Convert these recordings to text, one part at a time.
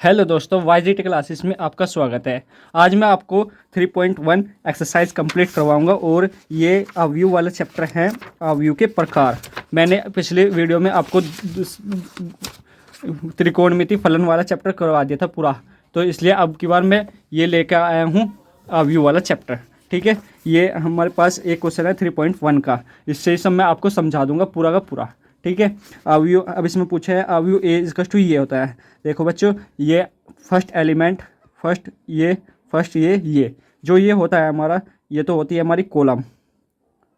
Hello दोस्तों, वाईजीटी classes में आपका स्वागत है। आज मैं आपको 3.1 एक्सरसाइज कंप्लीट करवाऊंगा और ये अवयव वाला चैप्टर है, अवयव के प्रकार। मैंने पिछले वीडियो में आपको त्रिकोणमिति फलन वाला चैप्टर करवा दिया था पूरा, तो इसलिए अब की बार मैं ये लेकर आया हूँ अवयव वाला चैप्टर। ठीक है, ये हमारे पास एक क्वेश्चन है 3.1 का, इससे सब मैं आपको समझा दूंगा पूरा का पूरा। ठीक है, अवयव अब इसमें पूछा है अवयव ए इक्वल टू ये होता है। देखो बच्चों, ये फर्स्ट एलिमेंट, फर्स्ट ये जो ये होता है हमारा, ये तो होती है हमारी कॉलम।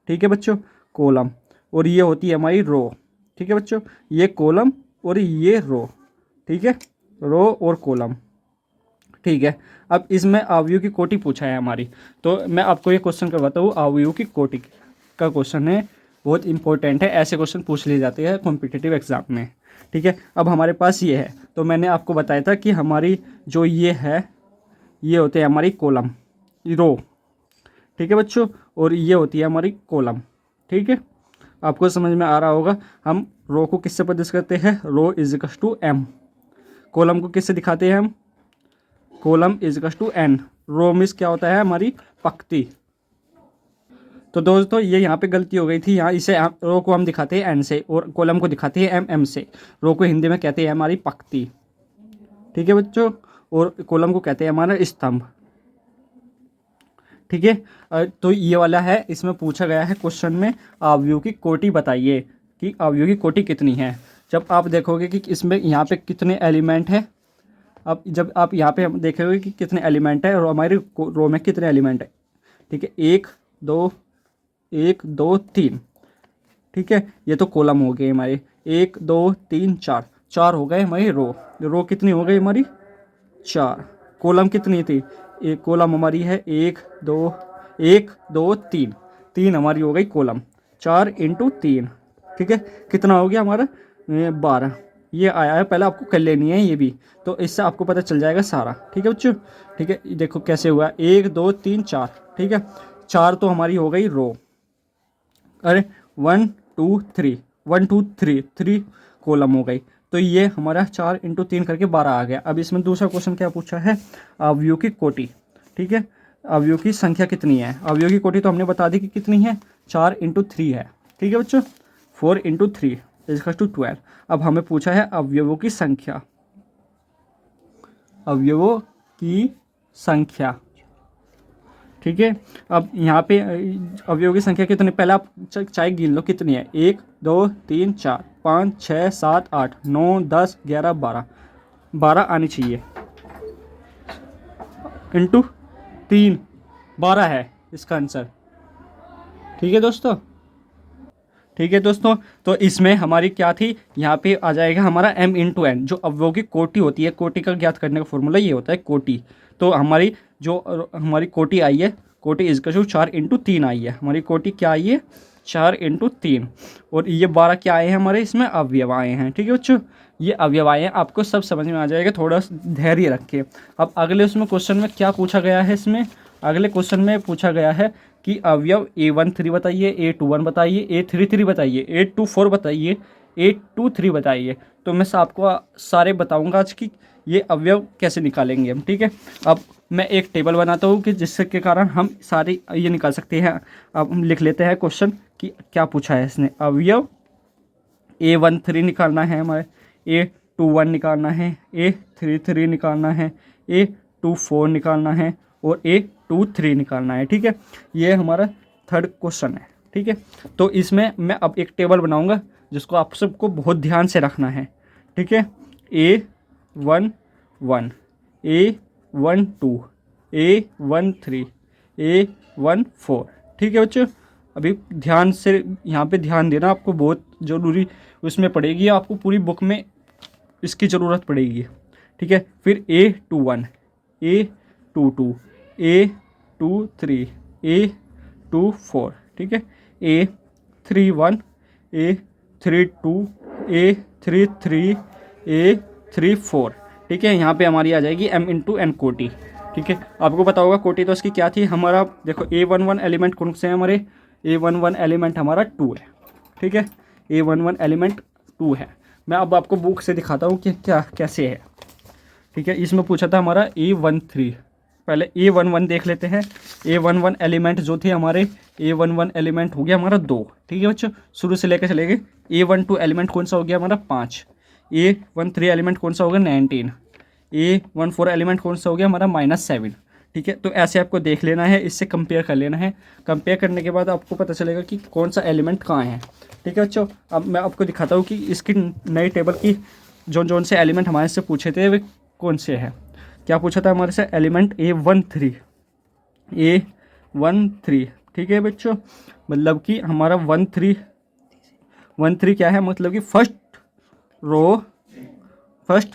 ठीक है बच्चों, कॉलम, और ये होती है हमारी रो। ठीक है बच्चों, ये कॉलम और ये रो। ठीक है, रो और कॉलम। ठीक है, अब इसमें अवयव की कोटि पूछा है हमारी, तो मैं आपको ये क्वेश्चन करवाता हूँ। अवयव की कोटि का क्वेश्चन है, बहुत इंपॉर्टेंट है, ऐसे क्वेश्चन पूछ लिए जाते हैं कॉम्पिटिटिव एग्जाम में। ठीक है, अब हमारे पास ये है, तो मैंने आपको बताया था कि हमारी जो ये है, ये होते हैं हमारी कॉलम, रो। ठीक है बच्चों, और ये होती है हमारी कॉलम। ठीक है, आपको समझ में आ रहा होगा। हम रो को किससे प्रदर्शित करते हैं? Row is equal to M. Column को किससे दिखाते हैं हम? Column is equal to N. Row means क्या होता है? हमारी पंक्ति। तो दोस्तों ये यहाँ पे गलती हो गई थी, यहाँ इसे रो को हम दिखाते हैं एन से और कॉलम को दिखाते हैं एम से। रो को हिंदी में कहते हैं हमारी पंक्ति। ठीक है बच्चों, और कॉलम को कहते हैं हमारा स्तंभ। ठीक है, तो ये वाला है, इसमें पूछा गया है क्वेश्चन में अवयव की कोटि बताइए कि अवयव की कोटि कितनी है। जब आप देखोगे कि इसमें यहाँ पे कितने एलिमेंट है, अब जब आप यहाँ पे देखोगे कि कितने एलिमेंट है और हमारी रो में कितने एलिमेंट है। ठीक है, एक दो तीन। ठीक है, ये तो कॉलम हो गए हमारे, 1 2 3 4, 4 हो गए हमारी रो। रो कितनी हो गई हमारी? 4। कॉलम कितनी थी? एक कॉलम हमारी है 1 2 3, 3 हमारी हो गई कॉलम। 4 इंटू 3, ठीक है, कितना हो गया हमारा? 12। ये आया है, पहले आपको कर लेनी है ये भी, तो इससे आपको पता चल जाएगा सारा। ठीक है बच्चों, ठीक है, देखो कैसे हुआ, 1 2 3 4। ठीक है, 4 तो हमारी हो गई रो। अरे 1 2 3, 1 2 3, 3 कॉलम हो गई। तो ये हमारा 4 इंटू 3 करके 12 आ गया। अब इसमें दूसरा क्वेश्चन क्या पूछा है? अवयव की कोटि। ठीक है, अवयव की संख्या कितनी है? अवयव की कोटि तो हमने बता दी कि कितनी है, 4 इंटू 3 है। ठीक है बच्चों, 4 इंटू 3 इक्वल टू 12। अब हमें पूछा है अवयवों की संख्या, अवयवों की संख्या। ठीक है, अब यहाँ पे अवयवों की संख्या कितनी, पहले आप चाहे गिन लो कितनी है। 1 2 3 4 5 6 7 8 9 10 11 12, 12 आनी चाहिए इंटू 3, 12 है इसका आंसर। ठीक है दोस्तों, ठीक है दोस्तों, तो इसमें हमारी क्या थी, यहाँ पे आ जाएगा हमारा m इंटू एन, जो अवयवों की कोटि होती है। कोटि का ज्ञात करने का फॉर्मूला ये होता है कोटि। तो हमारी जो हमारी कोटि आई है, कोटि इजकल टू 4 इंटू 3 आई है। हमारी कोटि क्या आई है? 4 इंटू 3, और ये 12 क्या आए हैं हमारे इसमें? अवयव आए हैं। ठीक है बच्चों, ये अवयव आए हैं, आपको सब समझ में आ जाएगा, थोड़ा धैर्य रखिए। अब अगले उसमें क्वेश्चन में क्या पूछा गया है? इसमें अगले क्वेश्चन में पूछा गया है कि अवयव A13 बताइए, A21 बताइए, A33 बताइए, A24 बताइए, A23 बताइए। तो मैं आपको सारे बताऊंगा आज कि ये अवयव कैसे निकालेंगे हम। ठीक है, अब मैं एक टेबल बनाता हूँ कि जिससे के कारण हम सारी ये निकाल सकते हैं। अब हम लिख लेते हैं क्वेश्चन कि क्या पूछा है इसने। अवयव A13 निकालना है हमारे, A21 निकालना है, A33 निकालना है, A24 निकालना है और A23 निकालना है। ठीक है, ये हमारा थर्ड क्वेश्चन है। ठीक है, तो इसमें मैं अब एक टेबल बनाऊंगा जिसको आप सबको बहुत ध्यान से रखना है। ठीक है, A11, A12, A13, A14। ठीक है बच्चों, अभी ध्यान से यहाँ पे ध्यान देना, आपको बहुत ज़रूरी उसमें पड़ेगी, आपको पूरी बुक में इसकी ज़रूरत पड़ेगी। ठीक है, फिर A21, A22, A23, A24। ठीक है, A31, A32, A33, A34। ठीक है, यहाँ पे हमारी आ जाएगी m इंटू एन कोटि। ठीक है, आपको पता होगा कोटि तो इसकी क्या थी, हमारा देखो A11 एलिमेंट कौन से हैं हमारे? A11 एलिमेंट हमारा 2 है। ठीक है, A11 एलिमेंट 2 है। मैं अब आपको बुक से दिखाता हूँ कि क्या कैसे है। ठीक है, इसमें पूछा था हमारा A13। पहले A11 देख लेते हैं। A11 एलिमेंट जो थे हमारे, A11 एलिमेंट हो गया हमारा 2। ठीक है बच्चों, शुरू से लेकर चलेंगे। A12 एलिमेंट कौन सा हो गया हमारा 5। A13 एलिमेंट कौन सा होगा 19। A14 एलिमेंट कौन सा हो गया हमारा -7। ठीक है, तो ऐसे आपको देख लेना है, इससे कंपेयर कर लेना है। कंपेयर करने के बाद आपको पता चलेगा कि कौन सा एलिमेंट कहाँ है। ठीक है बच्चों, अब मैं आपको दिखाता हूँ कि इसकी नई टेबल की जोन से एलिमेंट हमारे से पूछे थे वे कौन से हैं। क्या पूछा था हमारे से, एलिमेंट A13। ठीक है बच्चों, मतलब कि हमारा 13 क्या है, मतलब कि फर्स्ट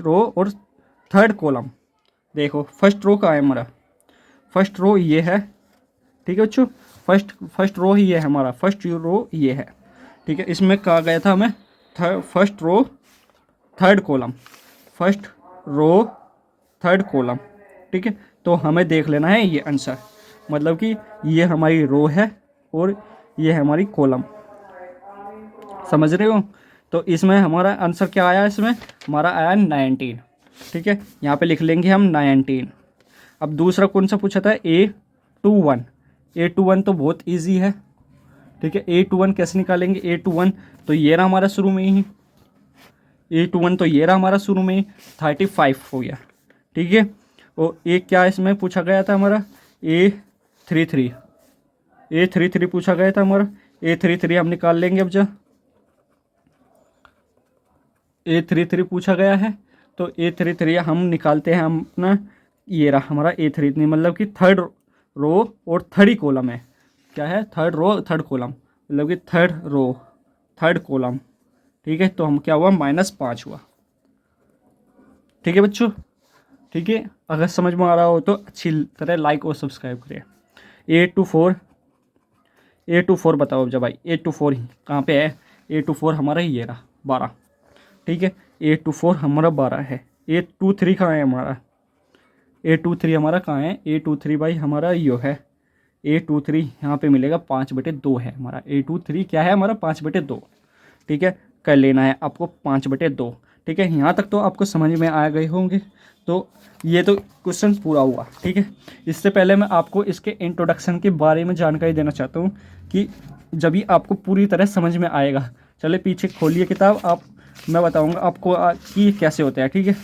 रो और थर्ड कॉलम। देखो फर्स्ट रो कहाँ है हमारा, फर्स्ट रो ये है। ठीक है बच्चों, फर्स्ट रो ही ये है हमारा, फर्स्ट रो ये है। ठीक है, इसमें कहा गया था हमें first row third column, first row third column. ठीक है, तो हमें देख लेना है ये आंसर, मतलब कि ये हमारी रो है और ये है हमारी कॉलम। समझ रहे हो? तो इसमें हमारा आंसर क्या आया, इसमें हमारा आया 19। ठीक है, यहाँ पे लिख लेंगे हम 19। अब दूसरा कौन सा पूछा था, A21 तो बहुत इजी है। ठीक है, A21 कैसे निकालेंगे, A21 तो ये रहा हमारा शुरू में ही, A21 तो ये रहा हमारा शुरू में ही, 35 हो गया। ठीक है, और एक क्या इसमें पूछा गया था हमारा, A33 पूछा गया था हमारा। A33 हम निकाल लेंगे अब, जब A33 पूछा गया है तो A33 हम निकालते हैं हम अपना, ये रहा हमारा A33, मतलब कि थर्ड रो और थर्ड ही कॉलम है। क्या है, थर्ड रो थर्ड कॉलम, मतलब कि थर्ड रो थर्ड कॉलम। ठीक है, तो हम क्या हुआ, -5 हुआ। ठीक है बच्चों, ठीक है, अगर समझ में आ रहा हो तो अच्छी तरह लाइक और सब्सक्राइब करें। A24 बताओ अब जब भाई, A24 कहाँ पे है, A24 हमारा ये रहा 12। ठीक है, A24 हमारा 12 है। A23 कहाँ है हमारा, A23 हमारा कहाँ है, A23 भाई हमारा यो है, A23 यहाँ पे मिलेगा 5/2 है हमारा। A23 क्या है हमारा 5/2। ठीक है, कर लेना है आपको 5/2। ठीक है, यहाँ तक तो आपको समझ में आ गए होंगे। तो ये तो क्वेश्चन पूरा हुआ। ठीक है, इससे पहले मैं आपको इसके इंट्रोडक्शन के बारे में जानकारी देना चाहता हूँ कि जब भी आपको पूरी तरह समझ में आएगा। चले पीछे खोलिए किताब, आप मैं बताऊँगा आपको कि कैसे होता है। ठीक है,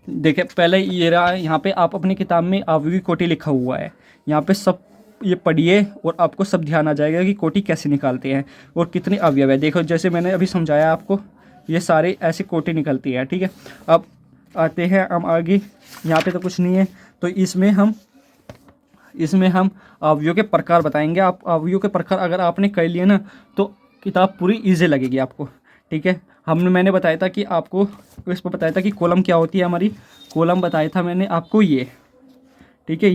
देखिए पहले ये रहा, यहाँ पे आप अपनी किताब में अवयवी कोटि लिखा हुआ है, यहाँ पे सब ये पढ़िए और आपको सब ध्यान आ जाएगा कि कोटि कैसे निकालते हैं और कितने अवयव है। देखो जैसे मैंने अभी समझाया आपको, ये सारे ऐसी कोटि निकलती है। ठीक है, अब आते हैं हम आगे, यहाँ पे तो कुछ नहीं है, तो इसमें हम अवयव के प्रकार बताएंगे। आप अवयव के प्रकार अगर आपने कर लिए ना तो किताब पूरी ईजी लगेगी आपको। ठीक है, मैंने बताया था कि आपको इस पर बताया था कि कॉलम क्या होती है हमारी, कॉलम बताया था मैंने आपको ये। ठीक है,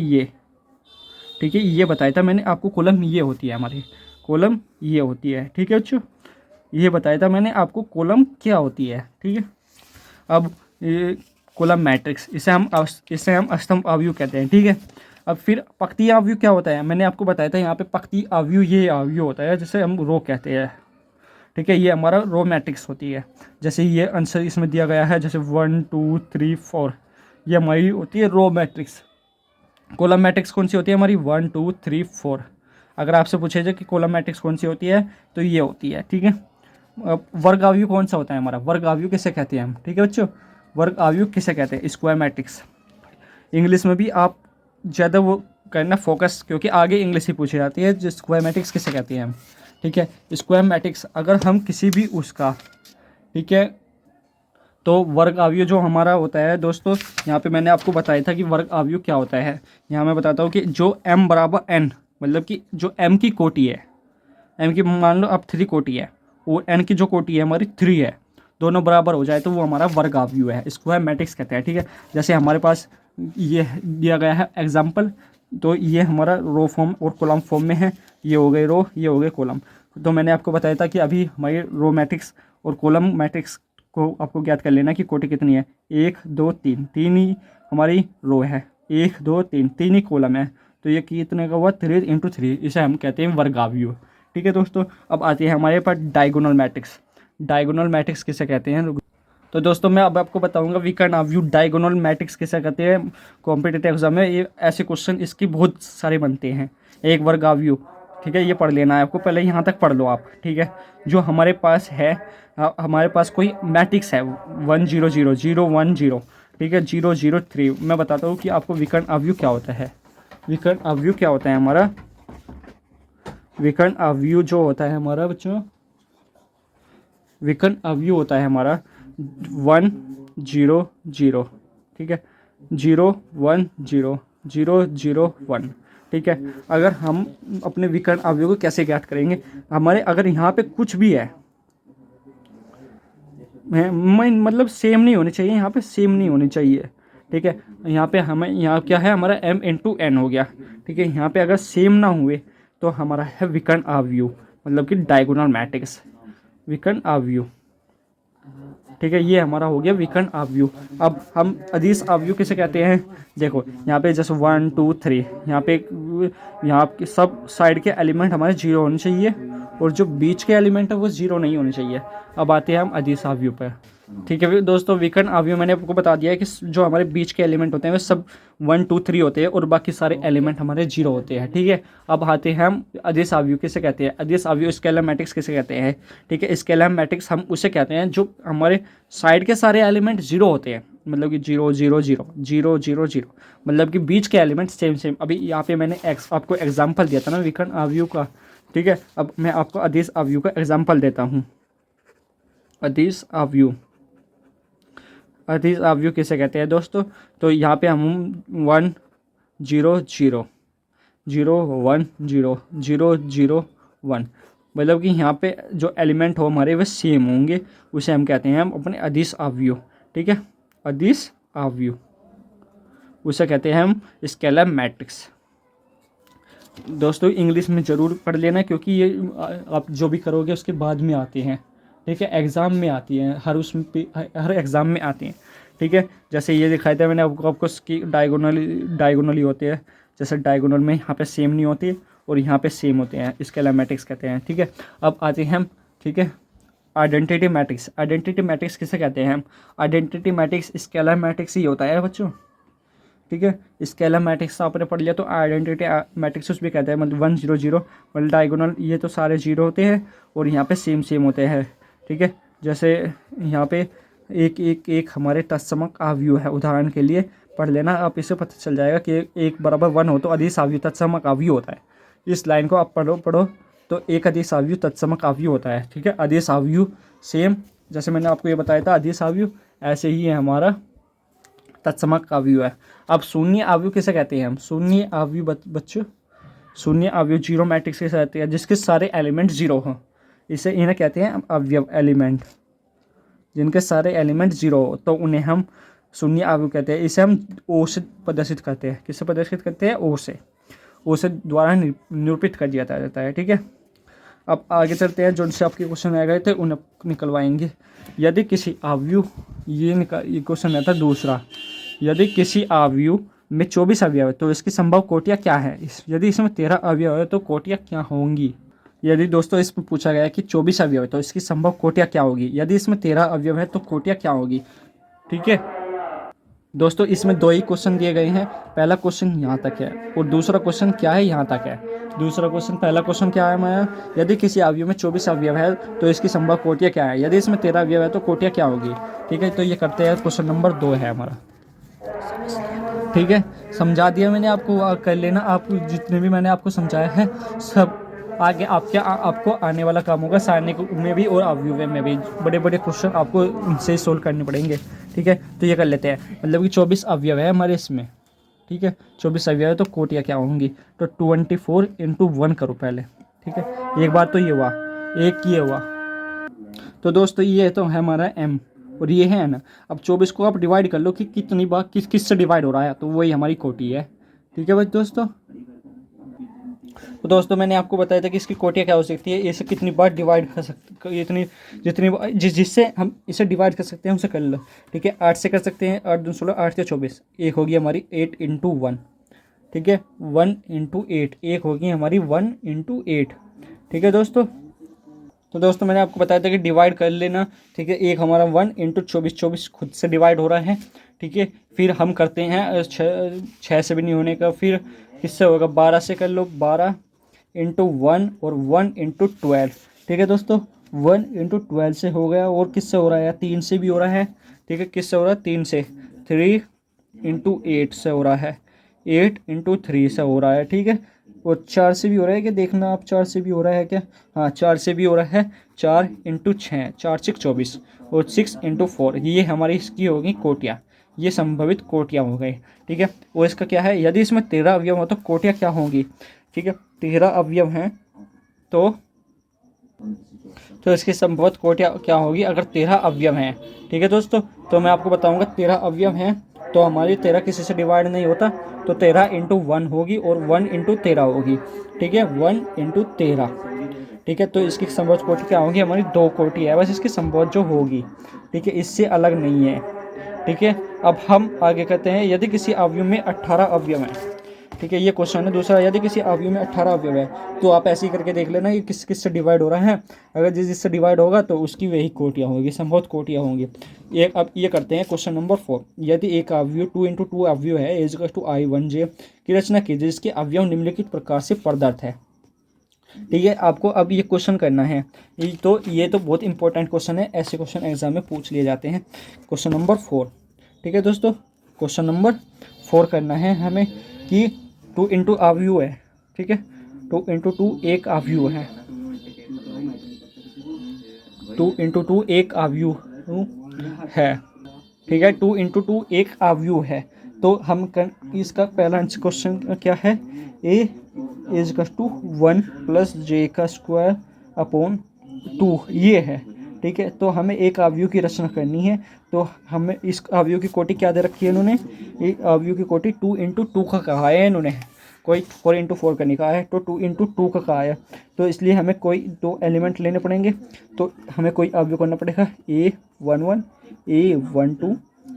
ये बताया था मैंने आपको, कॉलम ये होती है हमारी, कॉलम ये होती है। ठीक है बच्चों, ये बताया था मैंने आपको कॉलम क्या होती है। ठीक है, अब ये कॉलम मैट्रिक्स, इसे हम स्तंभ अवयव कहते हैं। ठीक है, अब फिर पंक्ति अवयव क्या होता है, मैंने आपको बताया था यहाँ पे पंक्ति अवयव ये अवयव होता है जिसे हम रो कहते हैं। ठीक है, ये हमारा रो मैट्रिक्स होती है। जैसे ये आंसर इसमें दिया गया है, जैसे 1 2 3 4, ये हमारी होती है रो मैट्रिक्स। कॉलम मैट्रिक्स कौन सी होती है हमारी, 1 2 3 4। अगर आपसे पूछे जाए कि कॉलम मैट्रिक्स कौन सी होती है तो ये होती है। ठीक है, वर्ग अवयव कौन सा होता है हमारा, वर्ग अवयव किसे कहते हैं हम। ठीक है बच्चों, वर्ग अवयव किसे कहते हैं, स्क्वायर मैट्रिक्स। इंग्लिश में भी आप ज़्यादा वो करना फोकस, क्योंकि आगे इंग्लिश ही पूछी जाती है, जो स्क्वायर मैट्रिक्स किसे कहते हैं हम। ठीक है, स्क्वायर मैट्रिक्स अगर हम किसी भी उसका, ठीक है, तो वर्ग अवयव जो हमारा होता है दोस्तों, यहाँ पे मैंने आपको बताया था कि वर्ग अवयव क्या होता है। यहाँ मैं बताता हूँ कि जो m बराबर n, मतलब कि जो m की कोटि है, m की मान लो अब 3 कोटि है और n की जो कोटि है हमारी 3 है, दोनों बराबर हो जाए तो वो हमारा वर्ग अवयव है, स्क्वायर मैट्रिक्स कहते हैं। ठीक है, जैसे हमारे पास ये दिया गया है एग्जाम्पल, तो ये हमारा रो फॉर्म और कॉलम फॉर्म में है, ये हो गए रो, ये हो गए कॉलम। तो मैंने आपको बताया था कि अभी हमारी रो मैट्रिक्स और कॉलम मैट्रिक्स को आपको ज्ञात कर लेना कि कोटि कितनी है, 1 2 3, 3 ही हमारी रो है, 1 2 3, 3 ही कॉलम है, तो ये कितने का हुआ, 3 × 3, इसे हम कहते हैं वर्ग अवयव। ठीक है दोस्तों, अब आते हैं हमारे पास डायगोनल मैट्रिक्स। डायगोनल मैट्रिक्स किसे कहते हैं, तो दोस्तों मैं अब आपको बताऊंगा विकर्ण अवयव डायगोनल मैट्रिक्स किसे कहते हैं। कॉम्पिटिटिव एग्जाम में ये ऐसे क्वेश्चन इसकी बहुत सारे बनते हैं। एक वर्ग अवयव, ठीक है, ये पढ़ लेना है आपको, पहले यहाँ तक पढ़ लो आप, ठीक है। जो हमारे पास है, हमारे पास कोई मैट्रिक्स है 1 0 0 0 1 0, ठीक है, 0 0 3। मैं बताता हूँ कि आपको विकर्ण अवयव क्या होता है। विकर्ण अवयव क्या होता है हमारा, विकर्ण अवयव जो होता है हमारा बच्चों, विकर्ण अवयव होता है हमारा 1 0 0, ठीक है, 0 1 0 0 0 1, ठीक है। अगर हम अपने विकर्ण अवयव को कैसे ज्ञात करेंगे, हमारे अगर यहाँ पे कुछ भी है, मतलब सेम नहीं होनी चाहिए, यहाँ पे सेम नहीं होनी चाहिए, ठीक है। यहाँ पे हमें, यहाँ क्या है हमारा m इंटू एन हो गया, ठीक है। यहाँ पे अगर सेम ना हुए तो हमारा है विकर्ण अवयव, मतलब कि डायगोनल मैट्रिक्स, विकर्ण अवयव, ठीक है। ये हमारा हो गया विकर्ण अवयव। अब हम अदिश अवयव किसे कहते हैं, देखो यहाँ पे जैसे 1 2 3, यहाँ के सब साइड के एलिमेंट हमारे 0 होने चाहिए और जो बीच के एलिमेंट है वो 0 नहीं होने चाहिए। अब आते हैं हम अदिश अवयव पर, ठीक है दोस्तों। विकर्ण अवयव मैंने आपको बता दिया है कि जो हमारे बीच के एलिमेंट होते हैं वे सब 1 2 3 होते हैं और बाकी सारे एलिमेंट हमारे 0 होते हैं, ठीक है। अब आते हैं हम अदिश अवयव किसे कहते हैं। अदिश अवयव स्केलर मैट्रिक्स किसे कहते हैं, ठीक है। स्केलर मैट्रिक्स हम उसे कहते हैं जो हमारे साइड के सारे एलिमेंट 0 होते हैं, मतलब कि 0 0 0 0 0 0, मतलब कि बीच के एलिमेंट सेम सेम। अभी यहाँ पे मैंने आपको एग्जाम्पल दिया था ना विकर्ण अवयव का, ठीक है। अब मैं आपको अदिश अवयव का एग्जाम्पल देता हूँ। अदिश अवयव, अदिश अवयव किसे कहते हैं दोस्तों, तो यहाँ पे हम 1 0 0 0 1 0 0 0 1, मतलब कि यहाँ पे जो एलिमेंट हो हमारे वे सेम होंगे, उसे हम कहते हैं हम अपने अदिश अवयव, ठीक है। अदिश अवयव उसे कहते हैं हम स्केलर मैट्रिक्स। दोस्तों इंग्लिश में ज़रूर पढ़ लेना, क्योंकि ये आप जो भी करोगे उसके बाद में आते हैं, ठीक है, एग्ज़ाम में आती हैं, हर एग्ज़ाम में आती हैं, ठीक है। जैसे ये दिखाया था मैंने आपको इसकी डायगोनली होते हैं, जैसे डायगोनल में यहाँ पे सेम नहीं होती और यहाँ पे सेम होते हैं, स्केलर मैट्रिक्स कहते हैं, ठीक है। अब आते हैं हम, ठीक है, आइडेंटिटी मैट्रिक्स। आइडेंटिटी मैट्रिक्स किसे कहते हैं हम, आइडेंटिटी मैट्रिक्स स्केलर मैट्रिक्स ही होता है बच्चों, ठीक है। स्केलर मैट्रिक्स आपने पढ़ लिया तो आइडेंटिटी मैट्रिक्स भी कहते हैं, मतलब 1 0 0, मतलब डायगोनल ये तो सारे 0 होते हैं और यहाँ पे सेम सेम होते हैं, ठीक है। जैसे यहाँ पे एक हमारे तत्समक अवयव है, उदाहरण के लिए पढ़ लेना आप, इससे पता चल जाएगा कि 1 बराबर 1 हो तो अदिश अवयव तत्समक अवयव होता है। इस लाइन को आप पढ़ो तो एक अदिश अवयव तत्समक अवयव होता है, ठीक है। अदिश अवयव सेम जैसे मैंने आपको ये बताया था अदिश अवयव, ऐसे ही है हमारा तत्समक अवयव है। अब शून्य अवयव किसे कहते हैं हम, शून्य अवयव बच्चों, शून्य अवयव जीरो मैट्रिक्स किसे कहते हैं, जिसके सारे एलिमेंट 0 हों, इसे इन्हें कहते हैं अवयव एलिमेंट, जिनके सारे एलिमेंट 0 हो तो उन्हें हम शून्य अवयव कहते हैं। इसे हम ओ से प्रदर्शित करते हैं, किससे प्रदर्शित करते हैं, ओ से द्वारा निरूपित कर दिया जाता है, ठीक है। अब आगे चलते हैं, जो से आपके क्वेश्चन आ गए थे उन्हें निकलवाएंगे। यदि किसी अवयव, ये क्वेश्चन आता है दूसरा, यदि किसी अवयव में 24 अवयव है तो इसकी संभव कोटियाँ क्या है, यदि इसमें 13 अवयव है तो कोटियाँ क्या होंगी। यदि दोस्तों इसमें पूछा गया है कि 24 अवयव है तो इसकी संभव कोटियाँ क्या होगी, यदि इसमें 13 अवयव है तो कोटियाँ क्या होगी, ठीक है। दोस्तों इसमें 2 ही क्वेश्चन दिए गए हैं, पहला क्वेश्चन यहाँ तक है और दूसरा क्वेश्चन क्या है, यहाँ तक है। दूसरा क्वेश्चन, पहला क्वेश्चन क्या है हमारा, यदि किसी अवयव में 24 अवयव है तो इसकी संभव कोटियाँ क्या है, यदि इसमें 13 अवयव है तो कोटियाँ क्या होगी, ठीक है। तो ये करते हैं, क्वेश्चन नंबर 2 है हमारा, ठीक है। समझा दिया मैंने आपको, कर लेना आप, जितने भी मैंने आपको समझाया है सब आगे आपको आने वाला काम होगा, सारणी में भी और अवयव में भी बड़े बड़े क्वेश्चन आपको इनसे सोल्व करने पड़ेंगे, ठीक है। तो ये कर लेते हैं, मतलब कि 24 अवयव है हमारे इसमें, ठीक है। 24 अवयव है तो कोटियाँ क्या होंगी, तो 24 × 1 करो पहले, ठीक है। एक बार तो ये हुआ, एक ये हुआ, तो दोस्तों ये तो है हमारा m और ये है ना। अब 24 को आप डिवाइड कर लो कि कितनी बार किस से डिवाइड हो रहा है, तो वही हमारी कोटि है, ठीक है भाई दोस्तों। तो दोस्तों मैंने आपको बताया था कि इसकी कोटियाँ क्या हो सकती है, इसे कितनी बार डिवाइड कर सकते, इतनी जितनी जिससे हम इसे डिवाइड कर सकते हैं उसे कर लो, ठीक है। 8 से कर सकते हैं, 8 2 16, 8 से 24, एक होगी हमारी 8 × 1, ठीक है, 1 × 8, एक होगी हमारी 1 × 8, ठीक है दोस्तों। तो दोस्तों मैंने आपको बताया था कि डिवाइड कर लेना, ठीक है। एक हमारा 1 इंटू 24, 24 खुद से डिवाइड हो रहा है, ठीक है। फिर हम करते हैं 6 से भी नहीं होने का, फिर किससे होगा, 12 से कर लो, 12 इंटू 1 और 1 इंटू 12, ठीक है दोस्तों। 1 इंटू 12 से हो गया, और किससे हो रहा है, 3 से भी हो रहा है, ठीक है। किससे हो रहा है, 3 से, 3 इंटू 8 से हो रहा है, 8 इंटू 3 से हो रहा है, ठीक है। और 4 से भी हो रहा है क्या, देखना आप, 4 से भी हो रहा है क्या, हाँ 4 से भी हो रहा है, 4 इंटू 6, 4 6 24, और 6 इंटू 4, ये हमारी इसकी होगी कोटियाँ, ये संभवित कोटियाँ हो गई, ठीक है। और इसका क्या है, यदि इसमें 13 अवयव हो तो कोटियाँ क्या होंगी, ठीक है। 13 अवयव हैं तो इसकी संभवत कोटियाँ क्या होगी अगर 13 अवयव हैं, ठीक है दोस्तों। तो मैं आपको बताऊंगा 13 अवयव हैं तो हमारी 13 किसी से डिवाइड नहीं होता, तो 13 इंटू 1 होगी और 1 इंटू 13 होगी, ठीक है। 1 इंटू 13, ठीक है। तो इसकी संभवत कोटि क्या होगी, हमारी 2 कोटि है बस इसकी संभवत जो होगी, ठीक है, इससे अलग नहीं है, ठीक है। अब हम आगे कहते हैं, यदि किसी अवयव में 18 अवयव हैं, ठीक है, ये क्वेश्चन है दूसरा। यदि किसी अवयव में 18 अवयव है तो आप ऐसे ही करके देख लेना कि किस किस से डिवाइड हो रहा है। अगर जिस जिससे डिवाइड होगा तो उसकी वही कोटियाँ होंगी, संभवत कोटियाँ होंगी। एक अब ये करते हैं क्वेश्चन नंबर 4। यदि एक अवयव 2 इंटू 2 अवयव है इज इक्वल टू I1J की रचना कीजिए जिसके अवयव निम्नलिखित प्रकार से प्रदत्त है, ठीक है। आपको अब ये क्वेश्चन करना है, ये तो बहुत इंपॉर्टेंट क्वेश्चन है, ऐसे क्वेश्चन एग्जाम में पूछ लिए जाते हैं। क्वेश्चन नंबर 4, ठीक है दोस्तों। क्वेश्चन नंबर 4 करना है हमें कि 2 इंटू अवयव है, ठीक है। 2 इंटू 2 एक अवयव है, 2 इंटू 2 एक अवयव है, ठीक है। 2 इंटू 2 एक अवयव है, तो हम इसका पहला क्वेश्चन क्या है, ए इज इक्वल टू 1 प्लस जे का स्क्वायर अपॉन 2, ये है, ठीक है। तो हमें एक अवयव की रचना करनी है, तो हमें इस अवयव की कोटि क्या दे रखी है इन्होंने, एक अवयव की कोटि 2 इंटू 2 का कहा है इन्होंने, कोई 4 इंटू 4 का नहीं कहा है, तो 2 इंटू 2 का कहा है। तो इसलिए हमें कोई 2 एलिमेंट लेने पड़ेंगे, तो हमें कोई अवयव करना पड़ेगा, A11 A12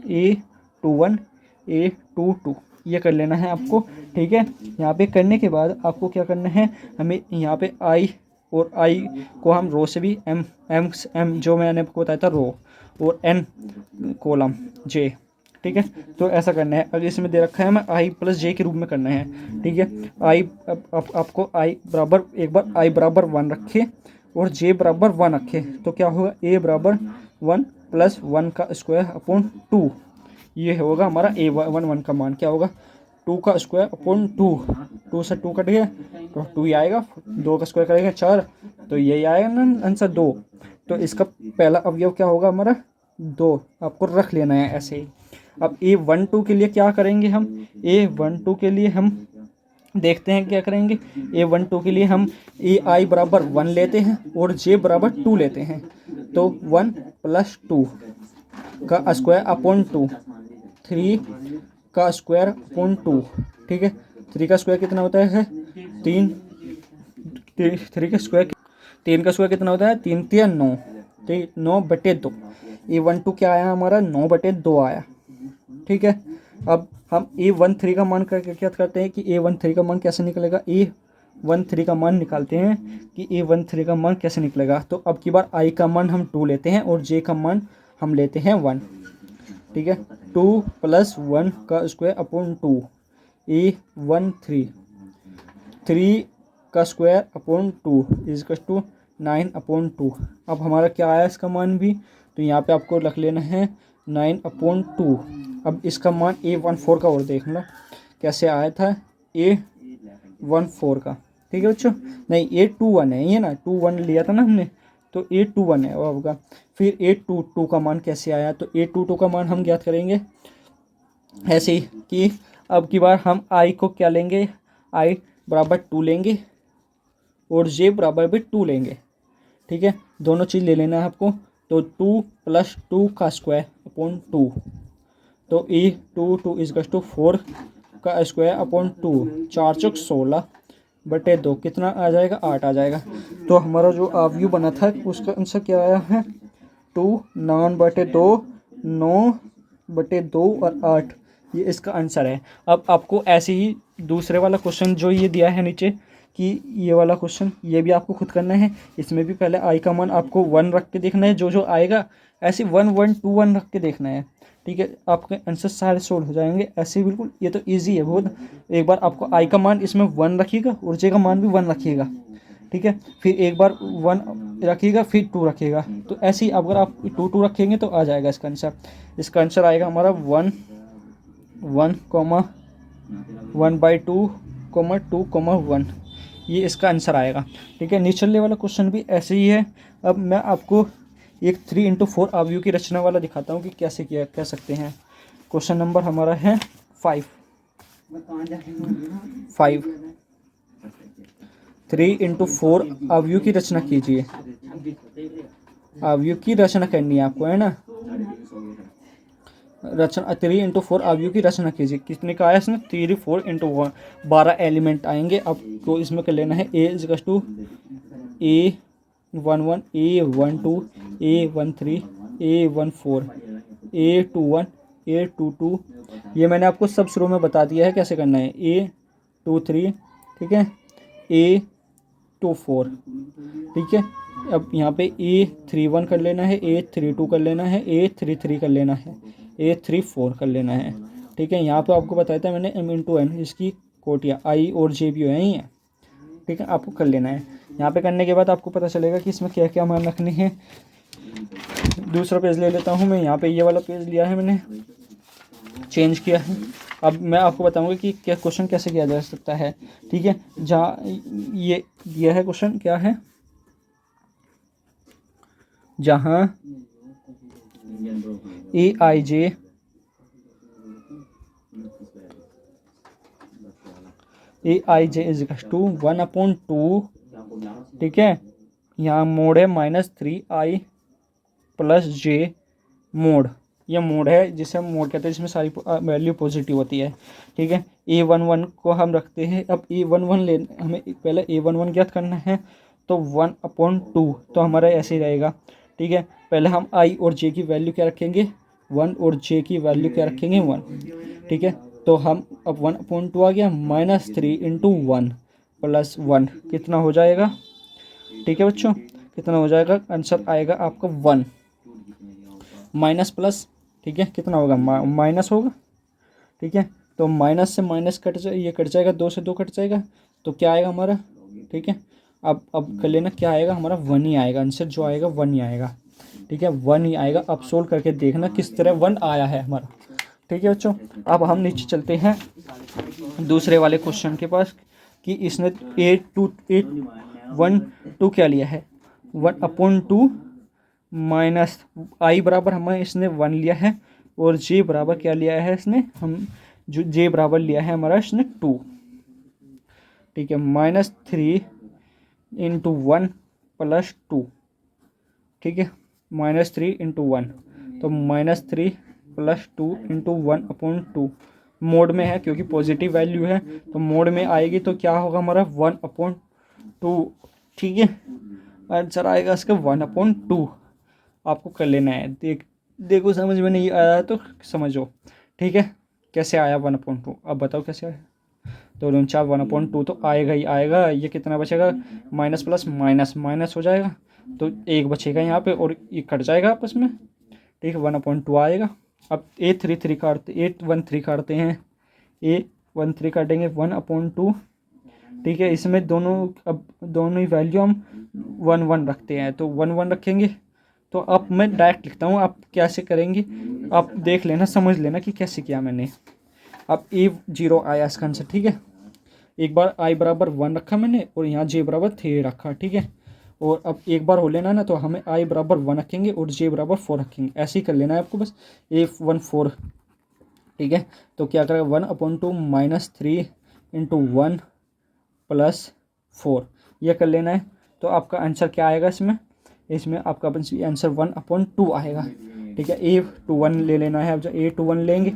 A21 A22, ये कर लेना है आपको, ठीक है। यहाँ पे करने के बाद आपको क्या करना है, हमें यहाँ पे I और I को हम रो से भी M जो मैंने आपको बताया था रो, और N कॉलम J, ठीक है। तो ऐसा करना है। अगर इसमें दे रखा है हमें I प्लस J के रूप में करना है, ठीक है। I आपको I बराबर, एक बार I बराबर 1 रखे और J बराबर 1 रखे, तो क्या होगा, A बराबर 1 प्लस 1 का स्क्वायर अपॉन 2, ये होगा हमारा A11 का मान क्या होगा, 2 का स्क्वायर अपॉन 2, 2 से 2 कट गया तो 2 ही आएगा, 2 का स्क्वायर करेंगे 4, तो यही आएगा ना आंसर 2। तो इसका पहला अवयव क्या होगा हमारा 2, आपको रख लेना है ऐसे ही। अब A12 के लिए क्या करेंगे हम, A12 के लिए हम देखते हैं क्या करेंगे। A12 के लिए हम AI बराबर 1 लेते हैं और J बराबर 2 लेते हैं, तो 1 प्लस 2 का स्क्वायर अपॉन 2, 3 का स्क्वायर अपॉन 2, ठीक है। 3 का स्क्वायर कितना होता है 3, 3 का स्क्वायर, 3 का स्क्वायर कितना होता है 3 3 9, तो 9/2। A12 क्या आया हमारा 9/2 आया, ठीक है। अब हम A13 का मान करके क्या करते हैं कि A13 का मान कैसे निकलेगा, A13 का मान निकालते हैं कि A13 का मान कैसे निकलेगा। तो अब की बार I का मान हम 2 लेते हैं और J का मान हम लेते हैं 1, ठीक है। 2 प्लस 1 का स्क्वायर अपॉन 2, A13, 3 का square upon 2 is equal to 9/2। अब हमारा क्या आया इसका मान भी, तो यहाँ पे आपको रख लेना है 9/2। अब इसका मान A14 का और देखना कैसे आया था, A14 का, ठीक है बच्चों, नहीं A21 है ये ना, 21 लिया था ना हमने, तो A21 है वो होगा। फिर A22 का मान कैसे आया, तो A22 का मान हम ज्ञात करेंगे ऐसे ही कि अब की बार हम I को क्या लेंगे, I बराबर 2 लेंगे और J बराबर भी 2 लेंगे, ठीक है। दोनों चीज़ ले लेना है आपको, तो 2 प्लस 2 का स्क्वायर अपॉन 2, तो A22 इज इक्वल टू 4 का स्क्वायर अपॉन 2, 4 चौक 16/2 कितना आ जाएगा 8 आ जाएगा। तो हमारा जो अवयव बना था उसका आंसर क्या आया है 2, 9/2, 9/2 और 8, ये इसका आंसर है। अब आपको ऐसे ही दूसरे वाला क्वेश्चन जो ये दिया है नीचे कि ये वाला क्वेश्चन ये भी आपको खुद करना है। इसमें भी पहले आई का मान आपको 1 रख के देखना है, जो जो आएगा ऐसे 1 1 2 1 रख के देखना है, ठीक है। आपके आंसर सारे सोल्व हो जाएंगे ऐसे बिल्कुल। ये तो ईजी है बहुत। एक बार आपको आई का मान इसमें 1 रखिएगा और जे का मान भी 1 रखिएगा, ठीक है। फिर एक बार 1 रखिएगा, फिर 2 रखिएगा। तो ऐसे ही अगर आप 2 2 रखेंगे तो आ जाएगा इसका आंसर। इसका आंसर आएगा हमारा 1 1 1/2 2 1। ये इसका आंसर आएगा, ठीक है। निचले वाला क्वेश्चन भी ऐसे ही है। अब मैं आपको एक 3x4 अवयव की रचना वाला दिखाता हूँ कि कैसे किया कह सकते हैं। क्वेश्चन नंबर हमारा है 5 3x4 अवयव की रचना कीजिए। अवयव की रचना करनी है आपको, है ना। रचना 3x4 अवयव की रचना कीजिए। कितने का आया इसमें 3 4 × 1 12 एलिमेंट आएंगे। आपको इसमें कर लेना है A=A11 A12 A13 A14 A21 A22। ये मैंने आपको सब शुरू में बता दिया है कैसे करना है। A23, ठीक है, A24, ठीक है। अब यहाँ पे A31 कर लेना है, A32 कर लेना है, A33 कर लेना है, A34 कर लेना है, ठीक है। यहाँ पे आपको बताया था मैंने M×N, इसकी कोटियाँ I और J भी हैं, ठीक है। आपको कर लेना है। यहाँ पे करने के बाद आपको पता चलेगा कि इसमें क्या क्या मान रखने हैं। दूसरा पेज ले लेता हूँ मैं। यहाँ पे ये वाला पेज लिया है मैंने, चेंज किया है। अब मैं आपको बताऊंगा कि क्या क्वेश्चन कैसे किया जा सकता है, ठीक है। जहाँ ये दिया है क्वेश्चन क्या है, जहाँ Aij = 1/2, ठीक है। यहाँ मोड है -3i + j मोड। ये मोड है जिसे हम मोड कहते हैं, जिसमें सारी वैल्यू पॉजिटिव होती है, ठीक है। A11 को हम रखते हैं। अब A11 ले हमें पहले A11 ज्ञात करना है, तो 1/2 तो हमारा ऐसे ही रहेगा, ठीक है। पहले हम i और j की वैल्यू क्या रखेंगे 1 और j की वैल्यू क्या रखेंगे 1, ठीक है। तो हम अब 1/2 आ गया, -3 × 1 + 1 कितना हो जाएगा, ठीक है बच्चों। कितना हो जाएगा, आंसर आएगा आपका 1 माइनस प्लस, ठीक है। कितना होगा माइनस होगा, ठीक है। तो माइनस से माइनस कट जाए, ये कट जाएगा, 2 से 2 कट जाएगा, तो क्या आएगा हमारा, ठीक है। अब कर लेना क्या आएगा हमारा 1 ही आएगा। आंसर जो आएगा 1 ही आएगा, ठीक है। 1 ही आएगा। अब सोल्व करके देखना किस तरह 1 आया है हमारा, ठीक है बच्चों। अब हम नीचे चलते हैं दूसरे वाले क्वेश्चन के पास कि इसने A1 2 क्या लिया है 1/2 माइनस i बराबर हमें इसने 1 लिया है, और j बराबर क्या लिया है इसने, हम जो j बराबर लिया है हमारा इसने 2, ठीक है। -3 × 1 + 2, ठीक है। -3 × 1 तो -3 + 2 × 1/2 मोड में है, क्योंकि पॉजिटिव वैल्यू है तो मोड में आएगी, तो क्या होगा हमारा 1/2, ठीक है। आंसर आएगा इसका 1/2। आपको कर लेना है। देखो समझ में नहीं आया तो समझो, ठीक है। कैसे आया 1/2, अब बताओ कैसे आया। तो 4 1/2 तो आएगा ही आएगा। ये कितना बचेगा, माइनस प्लस माइनस माइनस हो जाएगा, तो 1 बचेगा यहाँ पे, और ये कट जाएगा आपस में, ठीक है। 1/2 आएगा। अब A13 काटते, A13 काटते हैं, A13 काटेंगे 1/2, ठीक है। इसमें दोनों अब दोनों ही वैल्यू हम 1 1 रखते हैं, तो 1 1 रखेंगे। तो अब मैं डायरेक्ट लिखता हूँ, आप कैसे करेंगे आप देख लेना, समझ लेना कि कैसे किया मैंने। अब A0 आया इसका आंसर, ठीक है। एक बार i बराबर 1 रखा मैंने, और यहाँ j बराबर 3 रखा, ठीक है। और अब एक बार हो लेना ना, तो हमें i बराबर 1 रखेंगे और j बराबर 4 रखेंगे। ऐसे ही कर लेना है आपको बस। A14, ठीक है। तो क्या करेगा 1/2 -3 × 1 + 4, यह कर लेना है। तो आपका आंसर क्या आएगा इसमें आपका आंसर 1/2 आएगा, ठीक है। A21 ले लेना है। अब जब A21 लेंगे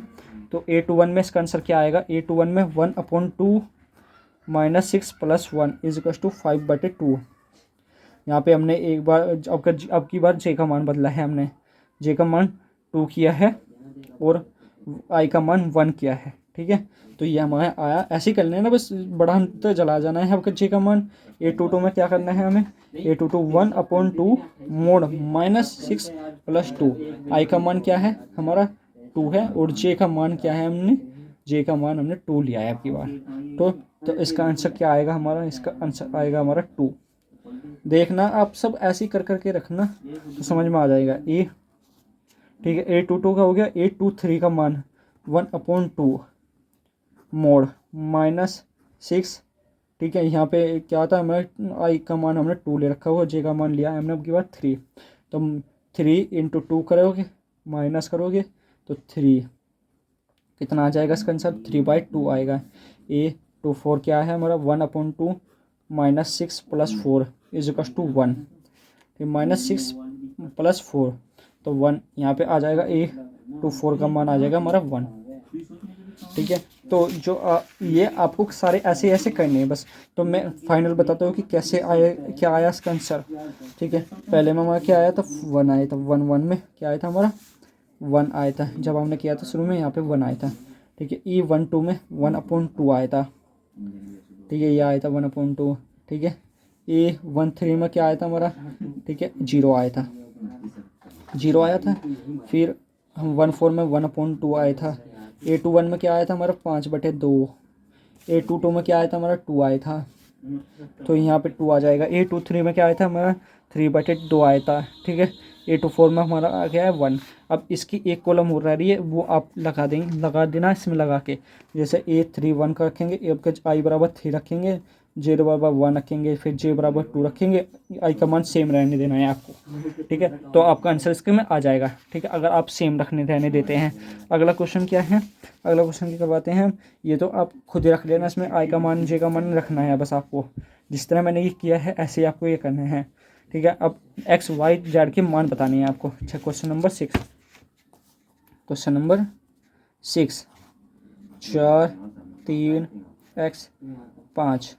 तो A21 में इसका आंसर क्या आएगा, A21 में 1/2 -6 + 1 = 5/2। यहाँ पे हमने एक बार अब की बार j का मान बदला है, हमने j का मान 2 किया है और i का मान 1 किया है, ठीक है। तो ये हमारा आया, ऐसे ही कर लेना, बस बढ़ाते चला जाना है। आपका जे का मान a22 में क्या करना है हमें, a22 1/2 मोड -6 + 2। आई का मान क्या है हमारा 2 है, और जे का मान क्या है, जे का मान हमने 2 लिया है आपकी बार। तो इसका आंसर क्या आएगा हमारा, इसका आंसर आएगा हमारा 2। देखना आप सब ऐसे ही कर करके रखना तो समझ में आ जाएगा। ए ठीक है, a22 का हो गया, a23 का मान 1/2 मोड -6। ठीक है, यहाँ पे क्या था, हमें आई का मान हमने 2 ले रखा हुआ, जे का मान लिया हमने अब की बार 3। तो 3 × 2 करोगे, माइनस करोगे तो 3 कितना आ जाएगा इसका आंसर, 3/2 आएगा। a24 क्या है हमारा 1/2 -6 + 4 = 1। -6 + 4 तो 1 यहाँ पे आ जाएगा। a24 का मान आ जाएगा हमारा 1। ठीक है, तो जो ये आपको सारे ऐसे ऐसे करने हैं बस। तो मैं फाइनल बताता हूँ कि कैसे आया, क्या आया इसका आंसर। ठीक है, पहले में हमारा क्या आया था, 1 आया था। 1 में क्या आया था हमारा 1 आया था, जब हमने किया था शुरू में यहाँ पे 1 आया था। ठीक है, e12 में 1/2 आया था। ठीक है, ये आया था 1/2। ठीक है, a13 में क्या आया था हमारा, ठीक है 0 आया था, 0 आया था। फिर हम 14 में 1/2 आया था। a21 में क्या आया था हमारा 5/2। a22 में क्या आया था हमारा 2 आया था, तो यहाँ पे 2 आ जाएगा। a23 में क्या आया था हमारा 3/2 आया था। ठीक है, a24 में हमारा आ गया है 1। अब इसकी एक कॉलम हो रही है, वो आप लगा देना इसमें लगा के। जैसे a31 का रखेंगे, आपका i बराबर 3 रखेंगे, जे बराबर 1 रखेंगे, फिर जे बराबर 2 रखेंगे। आई का मान सेम रहने देना है आपको। ठीक है, तो आपका आंसर इसके में आ जाएगा। ठीक है, अगर आप सेम रहने देते हैं। अगला क्वेश्चन क्या है, अगला क्वेश्चन क्या करवाते हैं हम, ये तो आप खुद ही रख लेना, इसमें आई का मान जे का मान रखना है बस आपको। जिस तरह मैंने ये किया है ऐसे ही आपको ये करना है। ठीक है, अब एक्स वाई जेड के मान बताने हैं आपको। अच्छा, question number 6, question number 6, 4 3 x 5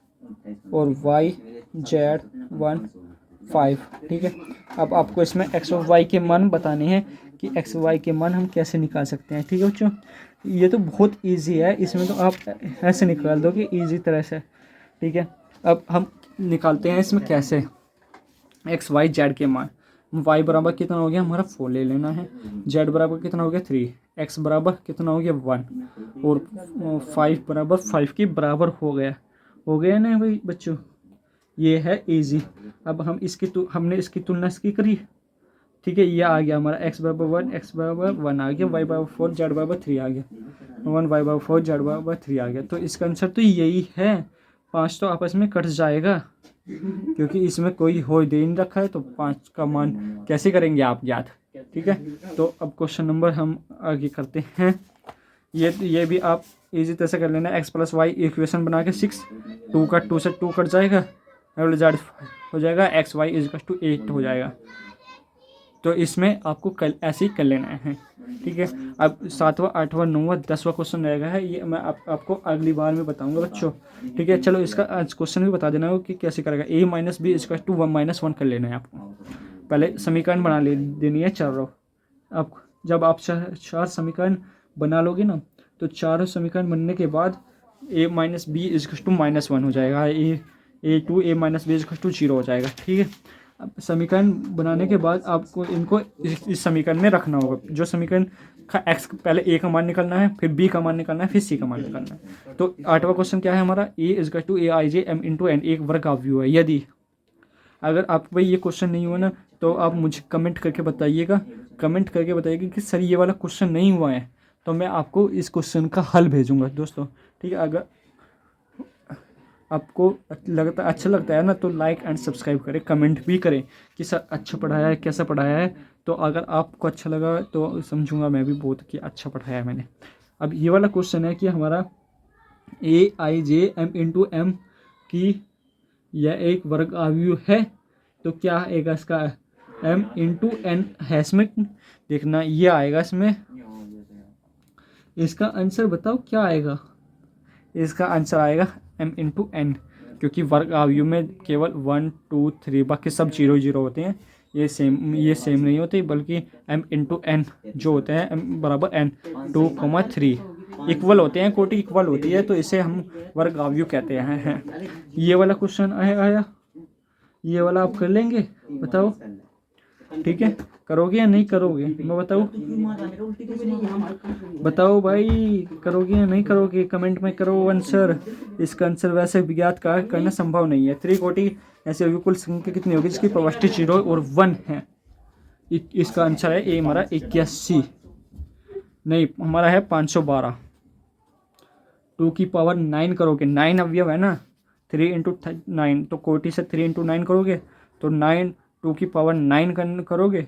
और y z 1 5। ठीक है, अब आपको इसमें एक्स और वाई के मान बताने हैं कि एक्स वाई के मान हम कैसे निकाल सकते हैं। ठीक है बच्चों, ये तो बहुत इजी है, इसमें तो आप ऐसे निकाल दोगे इजी तरह से। ठीक है, अब हम निकालते हैं इसमें कैसे, एक्स वाई जेड के मान। y बराबर कितना हो गया हमारा 4 ले लेना है, z बराबर कितना हो गया 3, x बराबर कितना हो गया 1 और 5 बराबर 5 के बराबर हो गया ना भाई बच्चों। ये है इजी। अब हम हमने इसकी तुलना इसकी करी। ठीक है, ये आ गया हमारा x बराबर 1, x बराबर 1 आ गया, y बराबर 4, z बराबर 3 आ गया, 1 y बराबर 4, z बराबर 3 आ गया। तो इसका आंसर तो यही है। 5 तो आपस में कट जाएगा क्योंकि इसमें कोई हो दे नहीं रखा है, तो 5 का मान कैसे करेंगे आप याद। ठीक है, तो अब क्वेश्चन नंबर हम आगे करते हैं। ये भी आप इजी तरह से कर लेना। x + y इक्वेशन बना के 6, 2 का 2 से 2 कट जाएगा, z हो जाएगा, x y = 8 हो जाएगा। तो इसमें आपको कल ऐसे ही कर लेना है। ठीक है, अब 7वां 8वां 9वां 10वां क्वेश्चन रहेगा है, ये मैं आपको अगली बार में बताऊंगा बच्चों। ठीक है, चलो इसका आज क्वेश्चन भी बता देना हो कि कैसे करेगा। a - b = 1 - 1 कर लेना है आपको। पहले समीकरण बना देनी है चारों। अब जब आप चार समीकरण बना लोगे ना, तो चारों समीकरण बनने के बाद a - b = -1 हो जाएगा, a2 a - b = 0 हो जाएगा। ठीक है, अब समीकरण बनाने के बाद आपको इनको इस समीकरण में रखना होगा। जो समीकरण का x पहले a का मान निकलना है, फिर b का मान निकलना है, फिर c का मान निकलना है। तो 8वां क्वेश्चन क्या है हमारा, a = aij m × n एक वर्ग अवयव है। यदि अगर आप भाई ये क्वेश्चन नहीं हुआ ना, तो आप मुझे कमेंट करके बताइएगा, कि सर ये वाला क्वेश्चन नहीं हुआ है, तो मैं आपको इस क्वेश्चन का हल भेजूंगा दोस्तों। ठीक है, अगर आपको अच्छा लगता है ना, तो लाइक एंड सब्सक्राइब करें, कमेंट भी करें कि सर अच्छा पढ़ाया है, कैसा पढ़ाया है। तो अगर आपको अच्छा लगा तो समझूंगा मैं भी बहुत कि अच्छा पढ़ाया है मैंने। अब ये वाला क्वेश्चन है कि हमारा aij m × m की यह एक वर्ग अवयव है, तो क्या आएगा इसका, m × n है इसमें। देखना ये आएगा इसमें, इसका आंसर बताओ क्या आएगा। इसका आंसर आएगा m × n, क्योंकि वर्ग अवयव में केवल 1 2 3 बाकी सब 0 0 होते हैं। ये सेम नहीं होते, बल्कि m × n जो होते हैं m बराबर n 2, 3 इक्वल होते हैं, कोटि इक्वल होती है, तो इसे हम वर्ग अवयव कहते हैं। ये वाला क्वेश्चन आया, ये वाला आप कर लेंगे, बताओ, ठीक है, करोगे या नहीं करोगे, मैं बताओ भाई, करोगे या नहीं करोगे, कमेंट में करो आंसर। इसका आंसर वैसे विज्ञात का करना संभव नहीं है। त्रिकोटि ऐसे अवयव कुल संख्या कितनी होगी जिसकी प्रविष्टि 0 और 1 है। इसका आंसर है ए हमारा 81, नहीं हमारा है 512। 2 की पावर 9 करोगे, 9 अवयव है ना, 3 इंटू 9, तो कोटि से 3 इंटू 9 करोगे तो 9, 2 की पावर 9 करोगे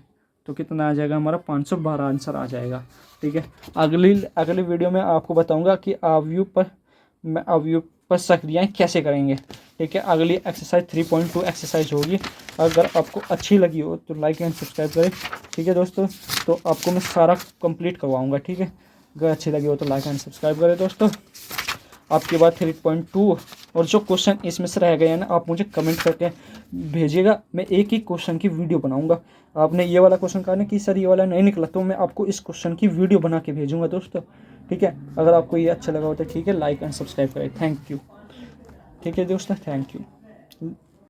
तो कितना आ जाएगा हमारा 512 आंसर आ जाएगा। ठीक है, अगली वीडियो में आपको बताऊंगा कि अवयव पर सक्रियाएं कैसे करेंगे। ठीक है, अगली एक्सरसाइज 3.2 एक्सरसाइज होगी। अगर आपको अच्छी लगी हो तो लाइक एंड सब्सक्राइब करें। ठीक है दोस्तों, तो आपको मैं सारा कंप्लीट करवाऊंगा। ठीक है, अगर अच्छी लगी हो तो लाइक एंड सब्सक्राइब करें दोस्तों। आपके बाद 3.2 और जो क्वेश्चन इसमें से रह गए हैं ना, आप मुझे कमेंट करके भेजिएगा, मैं एक ही क्वेश्चन की वीडियो बनाऊंगा। आपने ये वाला क्वेश्चन कहा ना कि सर ये वाला नहीं निकला, तो मैं आपको इस क्वेश्चन की वीडियो बना के भेजूंगा दोस्तों। ठीक है, अगर आपको ये अच्छा लगा हो तो ठीक है, लाइक एंड सब्सक्राइब करें। Thank you. ठीक है दोस्तों, थैंक यू।